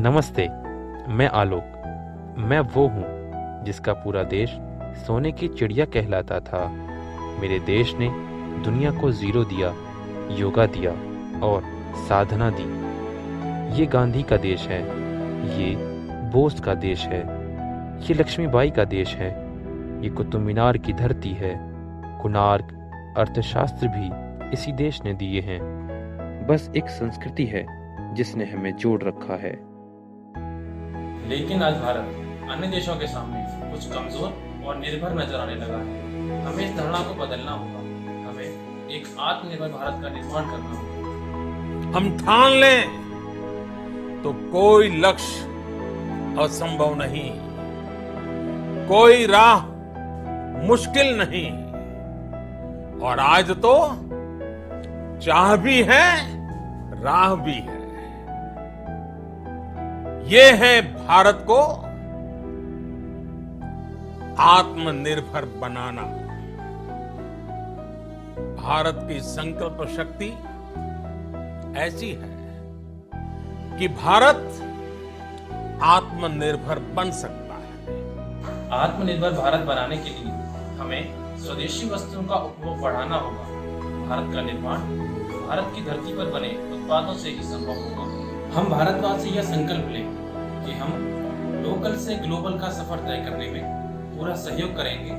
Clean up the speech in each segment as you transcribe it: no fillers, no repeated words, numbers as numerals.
नमस्ते, मैं आलोक। मैं वो हूँ जिसका पूरा देश सोने की चिड़िया कहलाता था। मेरे देश ने दुनिया को ज़ीरो दिया, योगा दिया और साधना दी। ये गांधी का देश है, ये बोस का देश है, ये लक्ष्मीबाई का देश है, ये कुतुब मीनार की धरती है। कोणार्क अर्थशास्त्र भी इसी देश ने दिए हैं। बस एक संस्कृति है जिसने हमें जोड़ रखा है। लेकिन आज भारत अन्य देशों के सामने कुछ कमजोर और निर्भर नजर आने लगा है। हमें इस धारणा को बदलना होगा। हमें एक आत्मनिर्भर भारत का निर्माण करना होगा। हम ठान लें तो कोई लक्ष्य असंभव नहीं, कोई राह मुश्किल नहीं। और आज तो चाह भी है, राह भी है। ये है भारत को आत्मनिर्भर बनाना। भारत की संकल्प शक्ति ऐसी है कि भारत आत्मनिर्भर बन सकता है। आत्मनिर्भर भारत बनाने के लिए हमें स्वदेशी वस्तुओं का उपभोग बढ़ाना होगा। भारत का निर्माण भारत की धरती पर बने उत्पादों से ही संभव होगा। हम भारतवासी यह संकल्प लें कि हम लोकल से ग्लोबल का सफर तय करने में पूरा सहयोग करेंगे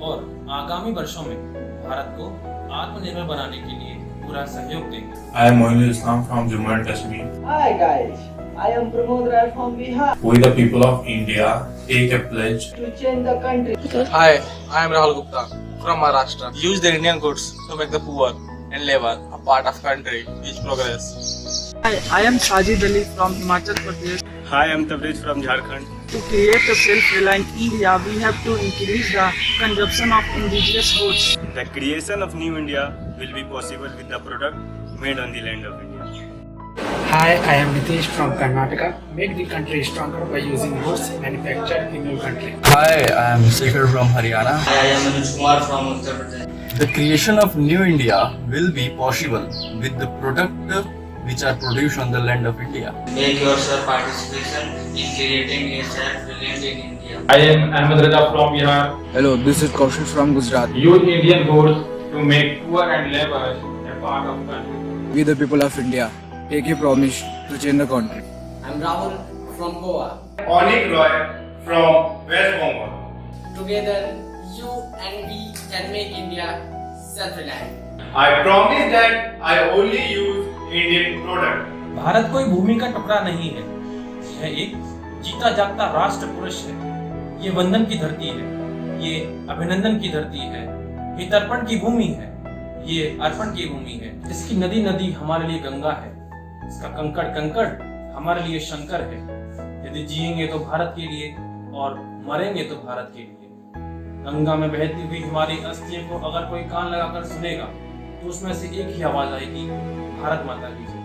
और आगामी वर्षों में भारत को आत्मनिर्भर बनाने के लिए पूरा सहयोग देंगे। I am Moinul Islam from Jammu and Kashmir. Hi guys, I am Pramod Rai from Bihar. We the people of India take a pledge To change the country. Hi, I am Rahul Gupta from Maharashtra. Use the Indian goods to make the poor and labor a part of country which progress. Hi, I am Sajid Ali from Himachal Pradesh. Hi, I am Tabriz from Jharkhand. To create a self-reliant India, we have to increase the consumption of indigenous goods. The creation of New India will be possible with the product made on the land of India. Hi, I am Nitish from Karnataka. Make the country stronger by using goods manufactured in your country. Hi, I am Shekhar from Haryana. Hi, I am Anuj Kumar from Uttar Pradesh. The creation of New India will be possible with the product which are produced on the land of India. Make your participation in creating a self-reliant in India. I am Ahmed Raza from Bihar. Hello, this is Kaushal from Gujarat. Use Indian goods to make poor and laborers a part of country. We the people of India take a promise to change the country. I am Rahul from Goa. Onik Roy from West Bengal. Together, you and we can make India self-reliant. I promise that I only use Indian product. Bharat कोई भूमि का टुकड़ा नहीं है, यह एक जीता जागता राष्ट्र पुरुष है। ये वंदन की धरती है, ये अभिनंदन की धरती है, ये तर्पण की भूमि है, ये अर्पण की भूमि है। इसकी नदी नदी हमारे लिए गंगा है, इसका कंकड़ कंकड़ हमारे लिए शंकर है। यदि जिएंगे तो भारत के लिए और मरेंगे तो भारत के लिए। गंगा में बहती हुई हमारी अस्थियों को अगर कोई कान लगाकर सुनेगा तो उसमें से एक ही आवाज आएगी, भारत माता की जय।